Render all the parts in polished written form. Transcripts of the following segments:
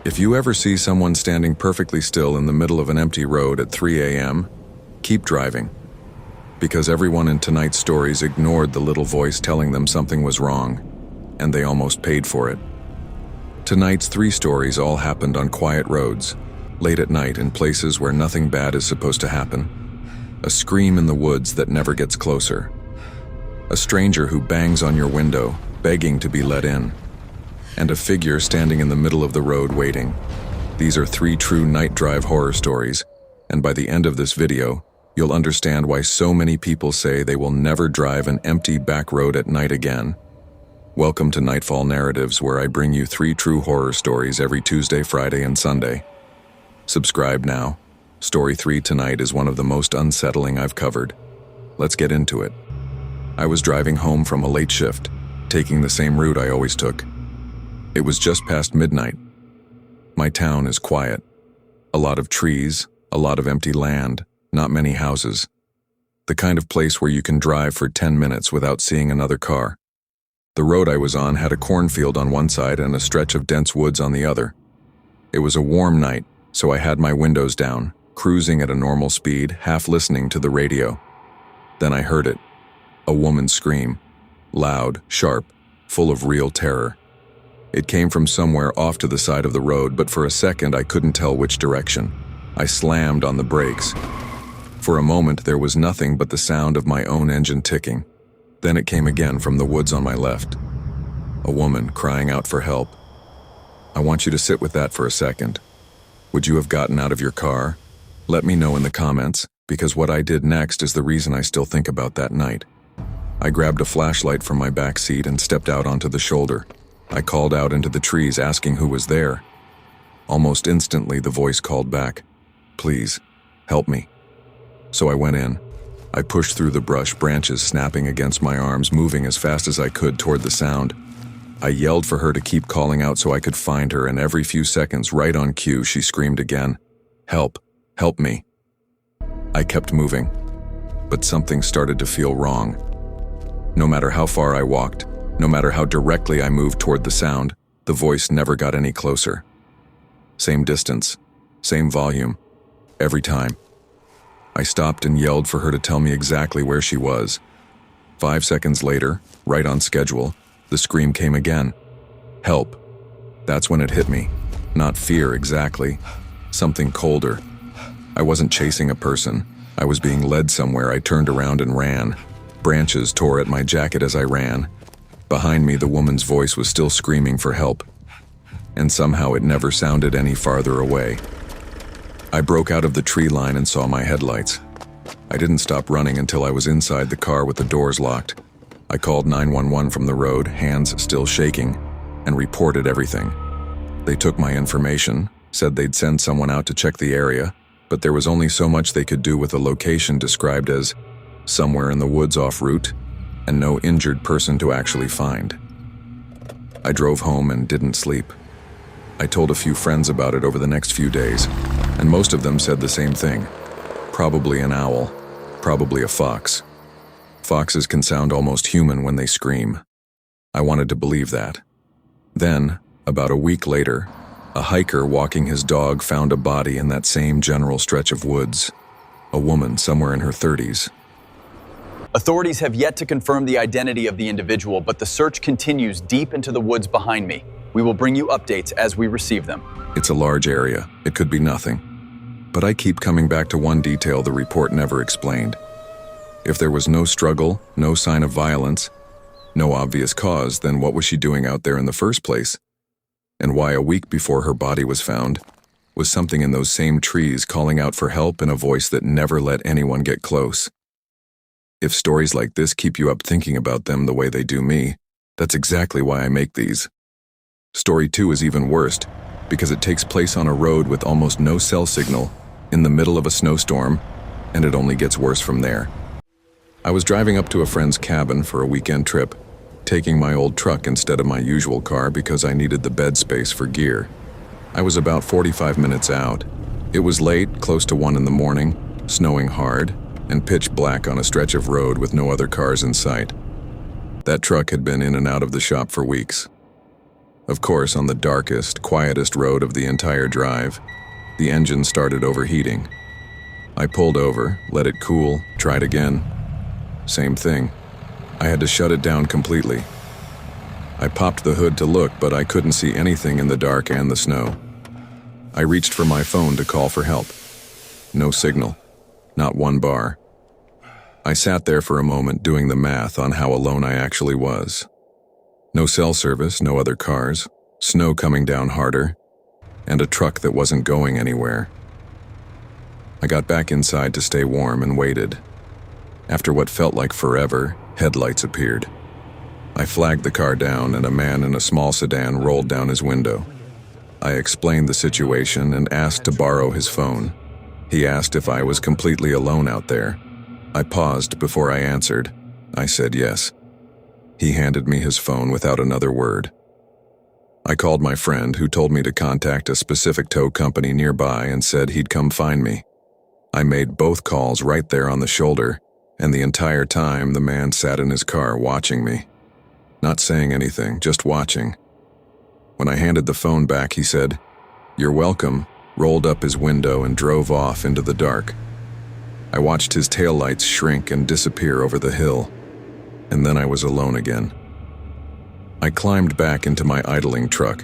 If you ever see someone standing perfectly still in the middle of an empty road at 3 a.m., keep driving. Because everyone in tonight's stories ignored the little voice telling them something was wrong, and they almost paid for it. Tonight's 3 stories all happened on quiet roads, late at night in places where nothing bad is supposed to happen. A scream in the woods that never gets closer. A stranger who bangs on your window, begging to be let in. And a figure standing in the middle of the road waiting. These are 3 true night drive horror stories, and by the end of this video, you'll understand why so many people say they will never drive an empty back road at night again. Welcome to Nightfall Narratives, where I bring you 3 true horror stories every Tuesday, Friday, and Sunday. Subscribe now. Story 3 tonight is one of the most unsettling I've covered. Let's get into it. I was driving home from a late shift, taking the same route I always took. It was just past midnight. My town is quiet. A lot of trees, a lot of empty land, not many houses. The kind of place where you can drive for 10 minutes without seeing another car. The road I was on had a cornfield on one side and a stretch of dense woods on the other. It was a warm night, so I had my windows down, cruising at a normal speed, half listening to the radio. Then I heard it. A woman's scream. Loud, sharp, full of real terror. It came from somewhere off to the side of the road, but for a second I couldn't tell which direction. I slammed on the brakes. For a moment there was nothing but the sound of my own engine ticking. Then it came again from the woods on my left. A woman crying out for help. I want you to sit with that for a second. Would you have gotten out of your car? Let me know in the comments, because what I did next is the reason I still think about that night. I grabbed a flashlight from my back seat and stepped out onto the shoulder. I called out into the trees asking who was there. Almost instantly the voice called back, "Please, help me." So I went in. I pushed through the brush, branches snapping against my arms, moving as fast as I could toward the sound. I yelled for her to keep calling out so I could find her, and every few seconds, right on cue, she screamed again, "Help, help me." I kept moving, but something started to feel wrong. No matter how far I walked, no matter how directly I moved toward the sound, the voice never got any closer. Same distance, same volume, every time. I stopped and yelled for her to tell me exactly where she was. 5 seconds later, right on schedule, the scream came again. Help. That's when it hit me. Not fear exactly, something colder. I wasn't chasing a person. I was being led somewhere. I turned around and ran. Branches tore at my jacket as I ran. Behind me, the woman's voice was still screaming for help. And somehow it never sounded any farther away. I broke out of the tree line and saw my headlights. I didn't stop running until I was inside the car with the doors locked. I called 911 from the road, hands still shaking, and reported everything. They took my information, said they'd send someone out to check the area, but there was only so much they could do with a location described as somewhere in the woods off route, and no injured person to actually find. I drove home and didn't sleep. I told a few friends about it over the next few days, and most of them said the same thing. Probably an owl, probably a fox. Foxes can sound almost human when they scream. I wanted to believe that. Then, about a week later, a hiker walking his dog found a body in that same general stretch of woods. A woman somewhere in her 30s. Authorities have yet to confirm the identity of the individual, but the search continues deep into the woods behind me. We will bring you updates as we receive them. It's a large area. It could be nothing. But I keep coming back to one detail the report never explained. If there was no struggle, no sign of violence, no obvious cause, then what was she doing out there in the first place? And why a week before her body was found, was something in those same trees calling out for help in a voice that never let anyone get close? If stories like this keep you up thinking about them the way they do me, that's exactly why I make these. Story 2 is even worse, because it takes place on a road with almost no cell signal, in the middle of a snowstorm, and it only gets worse from there. I was driving up to a friend's cabin for a weekend trip, taking my old truck instead of my usual car because I needed the bed space for gear. I was about 45 minutes out. It was late, close to 1 in the morning, snowing hard, and pitch black on a stretch of road with no other cars in sight. That truck had been in and out of the shop for weeks. Of course, on the darkest, quietest road of the entire drive, the engine started overheating. I pulled over, let it cool, tried again. Same thing. I had to shut it down completely. I popped the hood to look, but I couldn't see anything in the dark and the snow. I reached for my phone to call for help. No signal. Not one bar. I sat there for a moment doing the math on how alone I actually was. No cell service, no other cars, snow coming down harder, and a truck that wasn't going anywhere. I got back inside to stay warm and waited. After what felt like forever, headlights appeared. I flagged the car down and a man in a small sedan rolled down his window. I explained the situation and asked to borrow his phone. He asked if I was completely alone out there. I paused before I answered. I said yes. He handed me his phone without another word. I called my friend, who told me to contact a specific tow company nearby and said he'd come find me. I made both calls right there on the shoulder, and the entire time the man sat in his car watching me. Not saying anything, just watching. When I handed the phone back, he said, "You're welcome," rolled up his window and drove off into the dark. I watched his taillights shrink and disappear over the hill, and then I was alone again. I climbed back into my idling truck,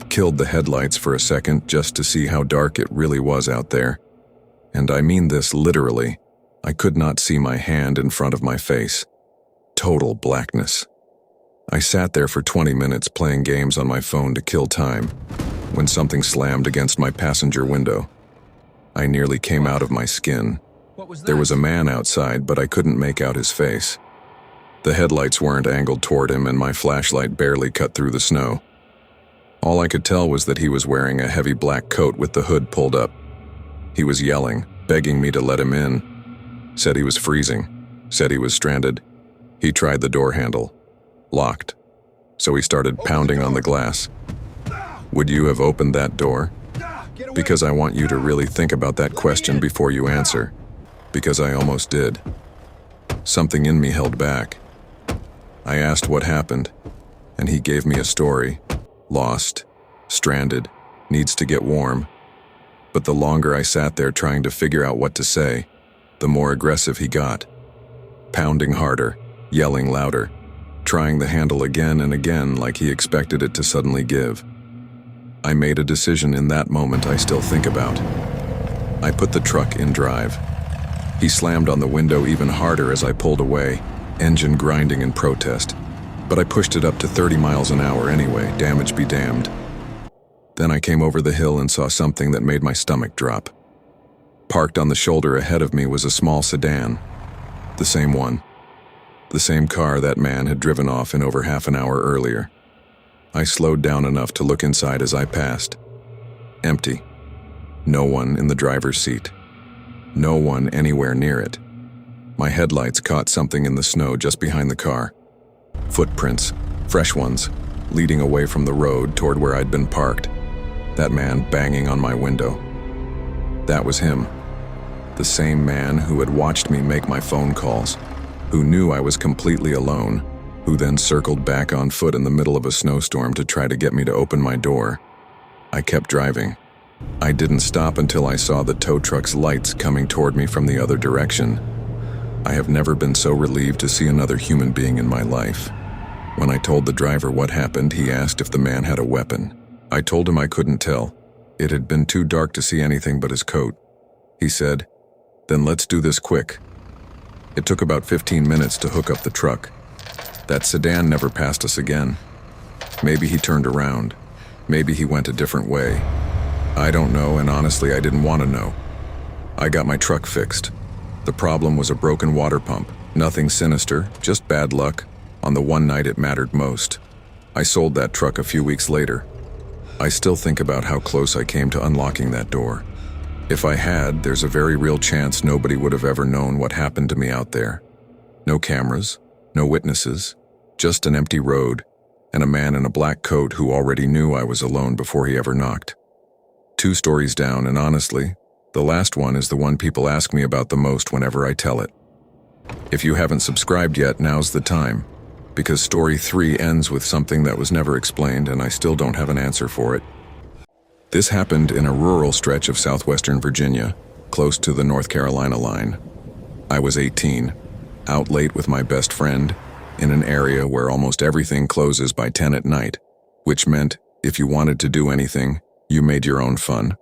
killed the headlights for a second just to see how dark it really was out there. And I mean this literally. I could not see my hand in front of my face. Total blackness. I sat there for 20 minutes playing games on my phone to kill time, when something slammed against my passenger window. I nearly came out of my skin. There was a man outside, but I couldn't make out his face. The headlights weren't angled toward him, and my flashlight barely cut through the snow. All I could tell was that he was wearing a heavy black coat with the hood pulled up. He was yelling, begging me to let him in. Said he was freezing. Said he was stranded. He tried the door handle. Locked. So he started pounding on the glass. Would you have opened that door? Because I want you to really think about that question before you answer. Because I almost did. Something in me held back. I asked what happened, and he gave me a story. Lost, stranded, needs to get warm. But the longer I sat there trying to figure out what to say, the more aggressive he got. Pounding harder, yelling louder, trying the handle again and again like he expected it to suddenly give. I made a decision in that moment I still think about. I put the truck in drive. He slammed on the window even harder as I pulled away, engine grinding in protest. But I pushed it up to 30 miles an hour anyway, damage be damned. Then I came over the hill and saw something that made my stomach drop. Parked on the shoulder ahead of me was a small sedan. The same one. The same car that man had driven off in over half an hour earlier. I slowed down enough to look inside as I passed. Empty. No one in the driver's seat. No one anywhere near it. My headlights caught something in the snow just behind the car. Footprints, fresh ones, leading away from the road toward where I'd been parked. That man banging on my window. That was him. The same man who had watched me make my phone calls, who knew I was completely alone, who then circled back on foot in the middle of a snowstorm to try to get me to open my door. I kept driving. I didn't stop until I saw the tow truck's lights coming toward me from the other direction. I have never been so relieved to see another human being in my life. When I told the driver what happened, he asked if the man had a weapon. I told him I couldn't tell. It had been too dark to see anything but his coat. He said, "Then let's do this quick." It took about 15 minutes to hook up the truck. That sedan never passed us again. Maybe he turned around. Maybe he went a different way. I don't know, and honestly, I didn't want to know. I got my truck fixed. The problem was a broken water pump. Nothing sinister, just bad luck on the one night it mattered most. I sold that truck a few weeks later. I still think about how close I came to unlocking that door. If I had, there's a very real chance nobody would have ever known what happened to me out there. No cameras, no witnesses, just an empty road, and a man in a black coat who already knew I was alone before he ever knocked. 2 stories down, and honestly, the last one is the one people ask me about the most whenever I tell it. If you haven't subscribed yet, now's the time. because story 3 ends with something that was never explained and I still don't have an answer for it. This happened in a rural stretch of southwestern Virginia, close to the North Carolina line. I was 18, out late with my best friend, in an area where almost everything closes by 10 at night, which meant if you wanted to do anything, you made your own fun.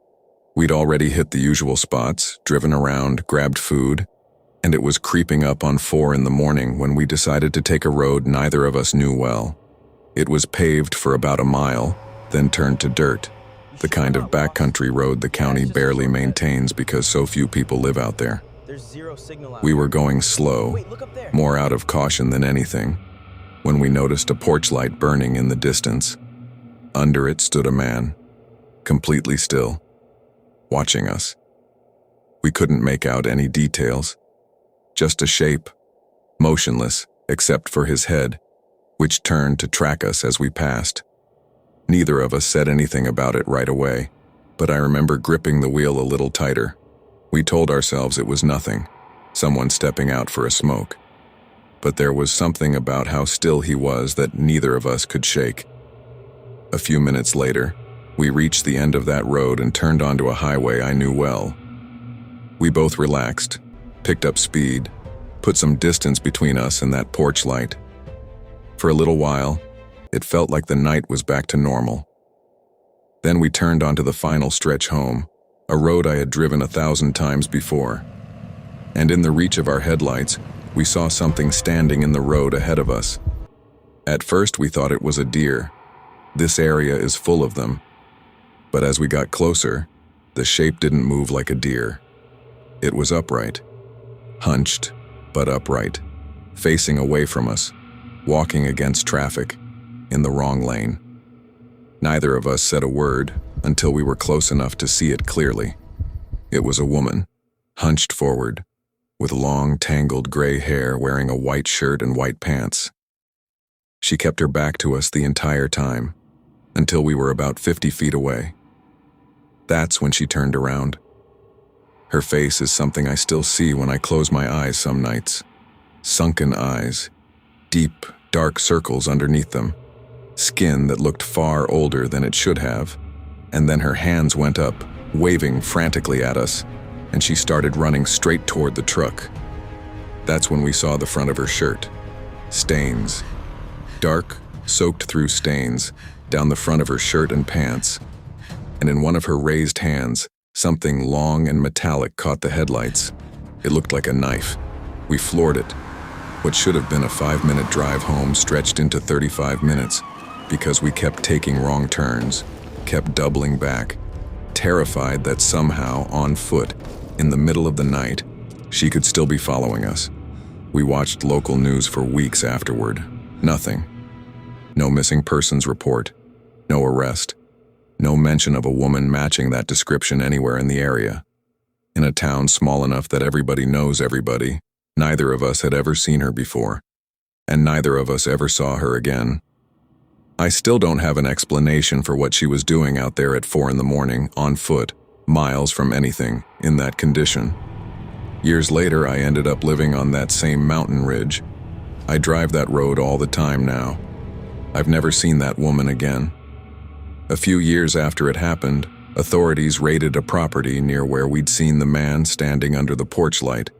We'd already hit the usual spots, driven around, grabbed food, and it was creeping up on 4 in the morning when we decided to take a road neither of us knew well. It was paved for about a mile, then turned to dirt, the kind of backcountry road the county barely maintains because so few people live out there. We were going slow, more out of caution than anything, when we noticed a porch light burning in the distance. Under it stood a man, completely still, watching us. We couldn't make out any details, just a shape, motionless except for his head, which turned to track us as we passed. Neither of us said anything about it right away, but I remember gripping the wheel a little tighter. We told ourselves it was nothing, someone stepping out for a smoke. But there was something about how still he was that neither of us could shake. A few minutes later, we reached the end of that road and turned onto a highway I knew well. We both relaxed, picked up speed, put some distance between us and that porch light. For a little while, it felt like the night was back to normal. Then we turned onto the final stretch home, a road I had driven 1,000 times before. And in the reach of our headlights, we saw something standing in the road ahead of us. At first we thought it was a deer. This area is full of them. But as we got closer, the shape didn't move like a deer. It was upright, hunched, but upright, facing away from us, walking against traffic, in the wrong lane. Neither of us said a word until we were close enough to see it clearly. It was a woman, hunched forward, with long, tangled gray hair, wearing a white shirt and white pants. She kept her back to us the entire time, until we were about 50 feet away. That's when she turned around. Her face is something I still see when I close my eyes some nights. Sunken eyes, deep, dark circles underneath them, skin that looked far older than it should have, and then her hands went up, waving frantically at us, and she started running straight toward the truck. That's when we saw the front of her shirt. Stains. Dark, soaked through stains, down the front of her shirt and pants. And in one of her raised hands, something long and metallic caught the headlights. It looked like a knife. We floored it. What should have been a 5-minute drive home stretched into 35 minutes because we kept taking wrong turns, kept doubling back, terrified that somehow, on foot, in the middle of the night, she could still be following us. We watched local news for weeks afterward. Nothing. No missing persons report. No arrest. No mention of a woman matching that description anywhere in the area. In a town small enough that everybody knows everybody, neither of us had ever seen her before, and neither of us ever saw her again. I still don't have an explanation for what she was doing out there at 4 in the morning, on foot, miles from anything, in that condition. Years later, I ended up living on that same mountain ridge. I drive that road all the time now. I've never seen that woman again. A few years after it happened, authorities raided a property near where we'd seen the man standing under the porch light.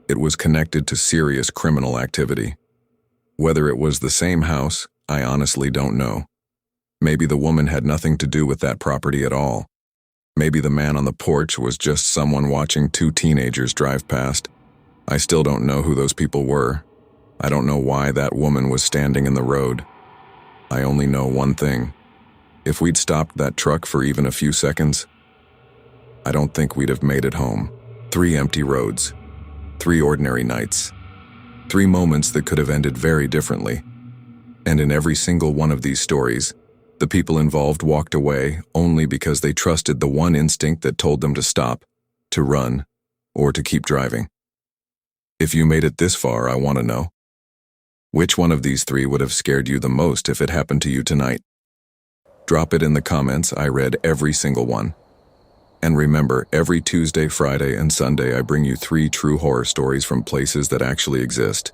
It was connected to serious criminal activity. Whether it was the same house, I honestly don't know. Maybe the woman had nothing to do with that property at all. Maybe the man on the porch was just someone watching 2 teenagers drive past. I still don't know who those people were. I don't know why that woman was standing in the road. I only know one thing. If we'd stopped that truck for even a few seconds, I don't think we'd have made it home. 3 empty roads. 3 ordinary nights. 3 moments that could have ended very differently. And in every single one of these stories, the people involved walked away only because they trusted the one instinct that told them to stop, to run, or to keep driving. If you made it this far, I want to know. Which one of these 3 would have scared you the most if it happened to you tonight? Drop it in the comments. I read every single one. And remember, every Tuesday, Friday, and Sunday I bring you 3 true horror stories from places that actually exist.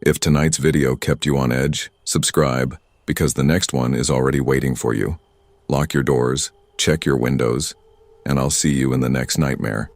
If tonight's video kept you on edge, subscribe, because the next one is already waiting for you. Lock your doors, check your windows, and I'll see you in the next nightmare.